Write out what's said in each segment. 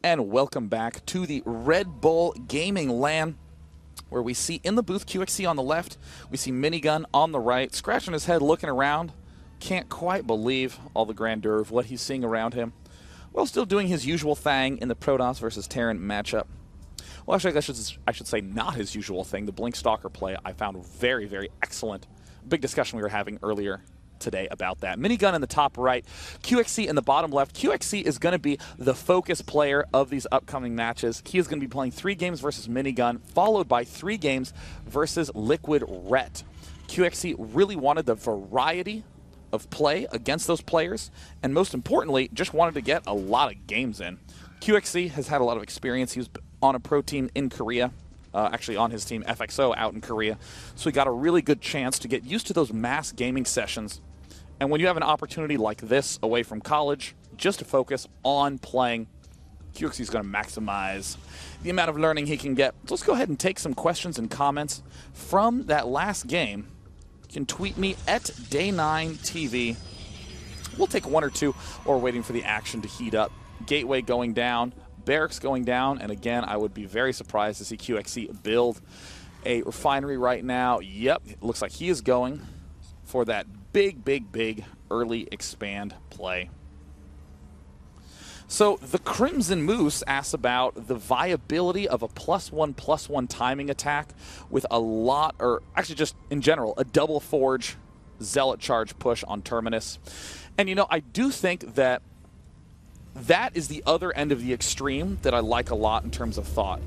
and welcome back to the Red Bull Gaming LAN, where we see in the booth QXC on the left, we see Minigun on the right, scratching his head, looking around. Can't quite believe all the grandeur of what he's seeing around him, while still doing his usual thing in the Protoss versus Terran matchup. Well, actually, I should say not his usual thing. The Blink Stalker play I found very, very excellent. Big discussion we were having earlier today about that. Minigun in the top right, QXC in the bottom left. QXC is going to be the focus player of these upcoming matches. He is going to be playing 3 games versus Minigun, followed by 3 games versus Liquid Ret. QXC really wanted the variety of play against those players, and most importantly, just wanted to get a lot of games in. QXC has had a lot of experience. He was on a pro team in Korea, actually on his team FXO out in Korea, so he got a really good chance to get used to those mass gaming sessions. And when you have an opportunity like this away from college, just to focus on playing, QXC is going to maximize the amount of learning he can get. So let's go ahead and take some questions and comments from that last game. You can tweet me at Day9TV. We'll take 1 or 2 while we're waiting for the action to heat up. Gateway going down, barracks going down, and again, I would be very surprised to see QXC build a refinery right now. Yep, it looks like he is going for that big early expand play. So the Crimson Moose asks about the viability of a +1/+1 timing attack with a lot, or actually just in general, a double forge zealot charge push on Terminus. And you know, I do think that that is the other end of the extreme that I like a lot in terms of thought.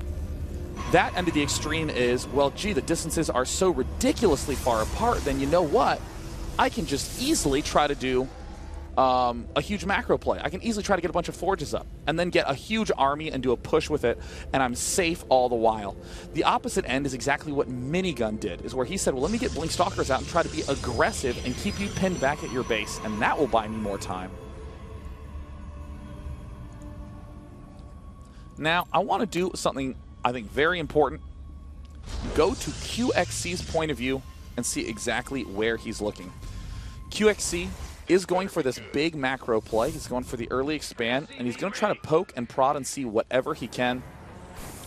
That end of the extreme is, well, gee, the distances are so ridiculously far apart, then you know what? I can just easily try to do a huge macro play. I can easily try to get a bunch of forges up and then get a huge army and do a push with it, and I'm safe all the while. The opposite end is exactly what Minigun did, is where he said, well, let me get Blink Stalkers out and try to be aggressive and keep you pinned back at your base, and that will buy me more time. Now, I want to do something I think very important. Go to QXC's point of view and see exactly where he's looking. QXC is going for this big macro play. He's going for the early expand, and he's going to try to poke and prod and see whatever he can.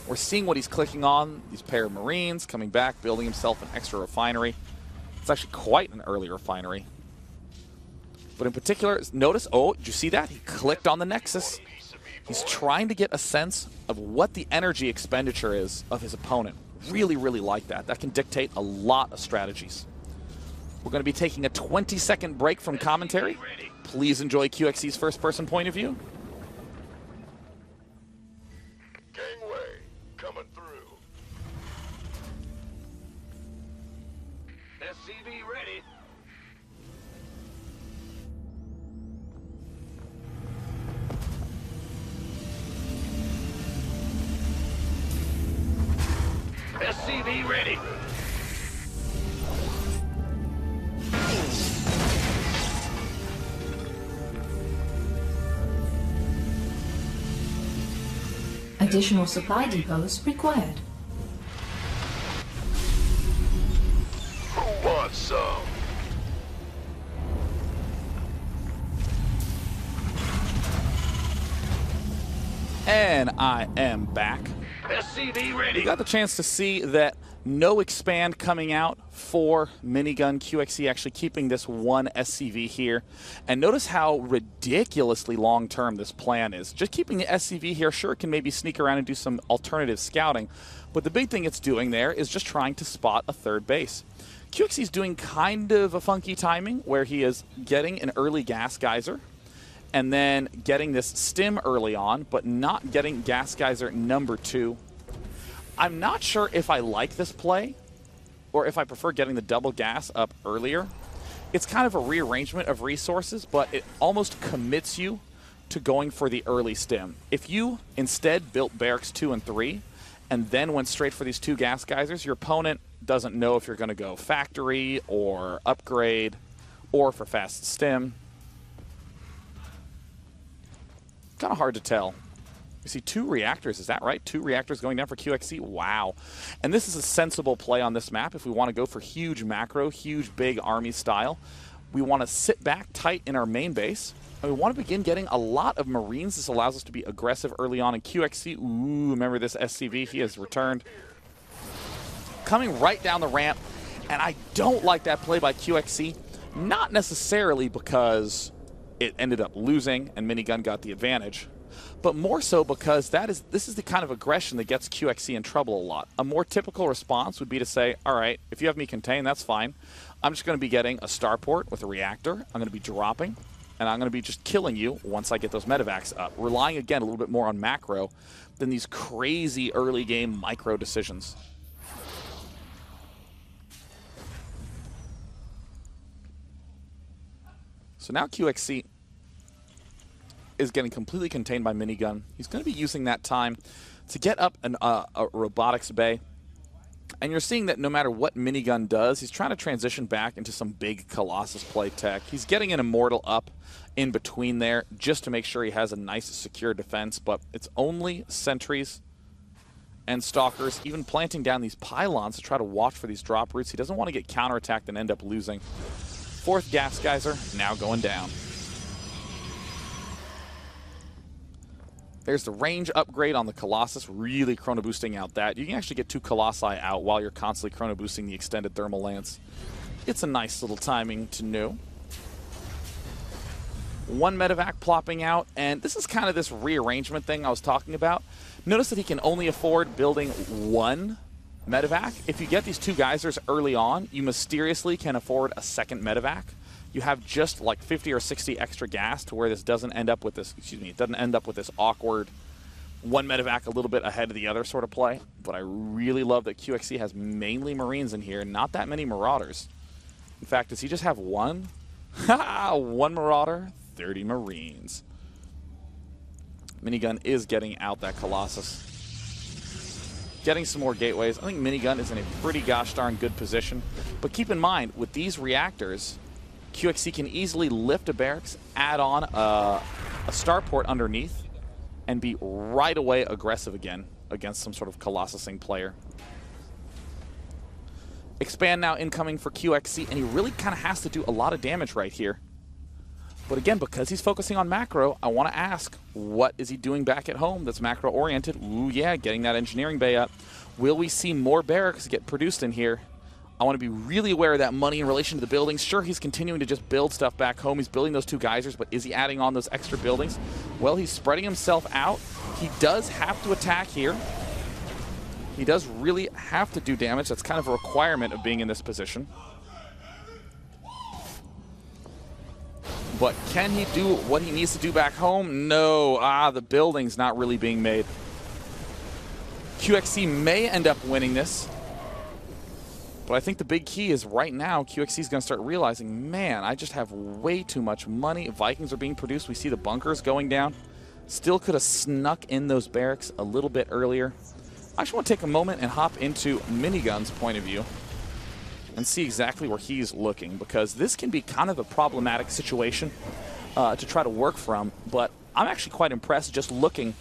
We're seeing what he's clicking on. These pair of Marines coming back, building himself an extra refinery. It's actually quite an early refinery. But in particular, notice, oh, did you see that? He clicked on the Nexus. He's trying to get a sense of what the energy expenditure is of his opponent. Really like that. That can dictate a lot of strategies. We're going to be taking a 20-second break from commentary. Please enjoy QXC's first-person point of view. Gangway coming through. SCV ready. SCV ready. Additional supply depots required. Who wants some? And I am back. SCV ready. We got the chance to see that no expand coming out for Minigun. QXC actually keeping this one SCV here. And notice how ridiculously long-term this plan is. Just keeping the SCV here, sure, it can maybe sneak around and do some alternative scouting. But the big thing it's doing there is just trying to spot a third base. QXC is doing kind of a funky timing where he is getting an early gas geyser and then getting this stim early on, but not getting gas geyser number 2. I'm not sure if I like this play or if I prefer getting the double gas up earlier. It's kind of a rearrangement of resources, but it almost commits you to going for the early stim. If you instead built barracks 2 and 3 and then went straight for these 2 gas geysers, your opponent doesn't know if you're going to go factory or upgrade or for fast stim. Kind of hard to tell. We see 2 reactors, is that right? 2 reactors going down for QXC? Wow. And this is a sensible play on this map if we want to go for huge macro, huge big army style. We want to sit back tight in our main base, And we want to begin getting a lot of Marines. This allows us to be aggressive early on in QXC. Ooh, remember this SCV? He has returned. Coming right down the ramp, and I don't like that play by QXC. Not necessarily because it ended up losing and Minigun got the advantage, but more so because this is the kind of aggression that gets QXC in trouble a lot. A more typical response would be to say, all right, if you have me contained, that's fine. I'm just going to be getting a starport with a reactor. I'm going to be dropping, and I'm going to be just killing you once I get those medevacs up. Relying, again, a little bit more on macro than these crazy early game micro decisions. So now QXC is getting completely contained by Minigun. He's going to be using that time to get up a robotics bay. And you're seeing that no matter what Minigun does, he's trying to transition back into some big Colossus play tech. He's getting an Immortal up in between there just to make sure he has a nice, secure defense. But it's only sentries and stalkers, even planting down these pylons to try to watch for these drop routes. He doesn't want to get counterattacked and end up losing. Fourth gas geyser now going down. There's the range upgrade on the Colossus, really chrono boosting out that. You can actually get 2 Colossi out while you're constantly chrono boosting the extended thermal lance. It's a nice little timing to know. 1 medevac plopping out, and this is kind of this rearrangement thing I was talking about. Notice that he can only afford building 1 medevac. If you get these 2 geysers early on, you mysteriously can afford a second medevac. You have just like 50 or 60 extra gas to where this doesn't end up with this, it doesn't end up with this awkward 1 medevac a little bit ahead of the other sort of play. But I really love that QXC has mainly Marines in here, not that many Marauders. In fact, does he just have 1? 1 Marauder, 30 Marines. Minigun is getting out that Colossus. Getting some more gateways. I think Minigun is in a pretty gosh darn good position. But keep in mind, with these reactors, QXC can easily lift a barracks, add on a starport underneath, and be right away aggressive again against some sort of Colossusing player. Expand now incoming for QXC, and he really kind of has to do a lot of damage right here. But again, because he's focusing on macro, I want to ask, what is he doing back at home that's macro-oriented? Ooh, yeah, getting that engineering bay up. Will we see more barracks get produced in here? I want to be really aware of that money in relation to the buildings. Sure, he's continuing to just build stuff back home. He's building those 2 geysers, but is he adding on those extra buildings? Well, he's spreading himself out. He does have to attack here. He does really have to do damage. That's kind of a requirement of being in this position. But can he do what he needs to do back home? No. The building's not really being made. QXC may end up winning this. But I think the big key is right now, QXC is going to start realizing, man, I just have way too much money. Vikings are being produced. We see the bunkers going down. Still could have snuck in those barracks a little bit earlier. I just want to take a moment and hop into Minigun's point of view and see exactly where he's looking, because this can be kind of a problematic situation to try to work from. But I'm actually quite impressed just looking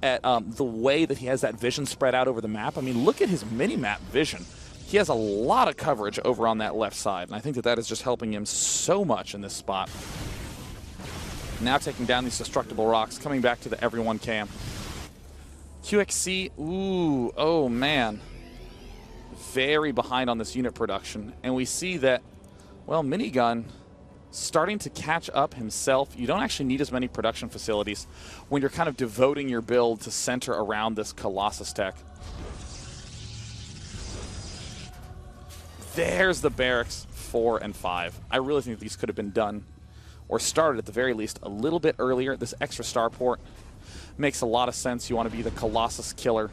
at the way that he has that vision spread out over the map. I mean, look at his mini-map vision. He has a lot of coverage over on that left side, and I think that that is just helping him so much in this spot. Now taking down these destructible rocks, coming back to the everyone cam. QXC, ooh, oh man. Very behind on this unit production, and we see that, well, Minigun starting to catch up himself. You don't actually need as many production facilities when you're kind of devoting your build to center around this Colossus tech. There's the barracks 4 and 5. I really think these could have been done, or started at the very least, a little bit earlier. This extra starport makes a lot of sense. You want to be the Colossus killer.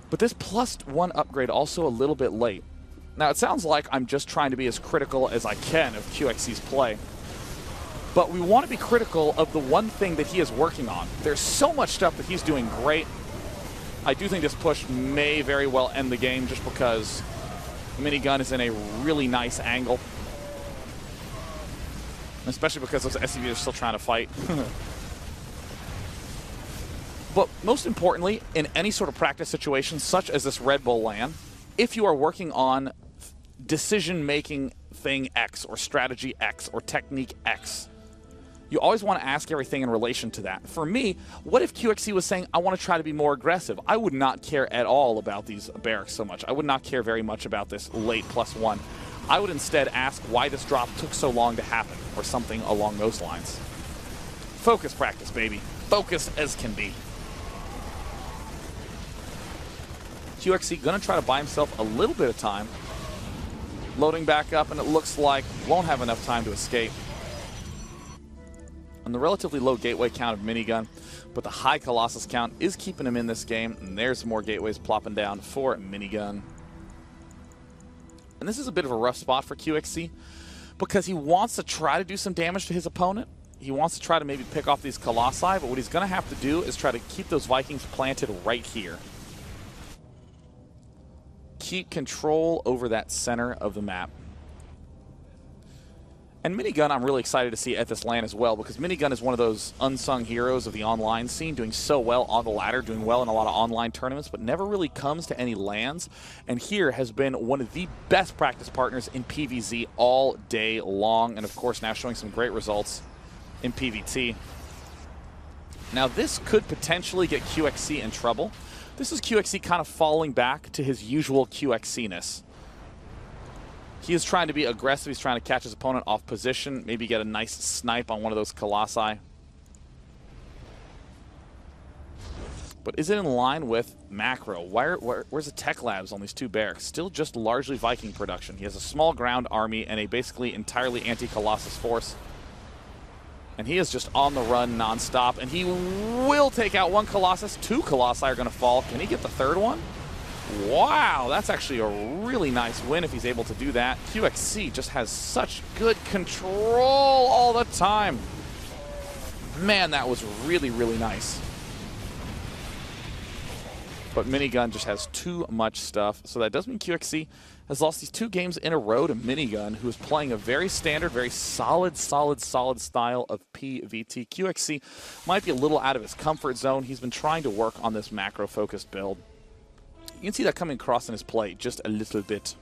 But this +1 upgrade also a little bit late. Now, it sounds like I'm just trying to be as critical as I can of QXC's play. But we want to be critical of the one thing that he is working on. There's so much stuff that he's doing great. I do think this push may very well end the game just because Minigun is in a really nice angle. Especially because those SCVs are still trying to fight. But most importantly, in any sort of practice situation, such as this Red Bull LAN, if you are working on decision-making thing X or strategy X or technique X, You always want to ask everything in relation to that. For me, what if QXC was saying, I want to try to be more aggressive? I would not care at all about these barracks so much. I would not care very much about this late +1. I would instead ask why this drop took so long to happen, or something along those lines. Focus practice, baby. Focus as can be. QXC going to try to buy himself a little bit of time. Loading back up, and it looks like won't have enough time to escape. And the relatively low gateway count of Minigun, but the high Colossus count is keeping him in this game, and there's more gateways plopping down for Minigun. And this is a bit of a rough spot for QXC, because he wants to try to do some damage to his opponent. He wants to try to maybe pick off these Colossi, but what he's going to have to do is try to keep those Vikings planted right here. Keep control over that center of the map. And Minigun I'm really excited to see at this LAN as well, because Minigun is one of those unsung heroes of the online scene, doing so well on the ladder, doing well in a lot of online tournaments, but never really comes to any LANs. And here has been one of the best practice partners in PvZ all day long, and of course now showing some great results in PvT. Now this could potentially get QXC in trouble. This is QXC kind of falling back to his usual QXC-ness. He is trying to be aggressive. He's trying to catch his opponent off position, maybe get a nice snipe on one of those Colossi. But is it in line with macro? Where's the tech labs on these two barracks? Still just largely Viking production. He has a small ground army and a basically entirely anti-Colossus force. And he is just on the run nonstop. And he will take out one Colossus. Two Colossi are going to fall. Can he get the third one? Wow, that's actually a really nice win if he's able to do that. QXC just has such good control all the time. Man, that was really, really nice. But Minigun just has too much stuff. So that does mean QXC has lost these 2 games in a row to Minigun, who is playing a very standard, very solid style of PvT. QXC might be a little out of his comfort zone. He's been trying to work on this macro-focused build. You can see that coming across in his play just a little bit.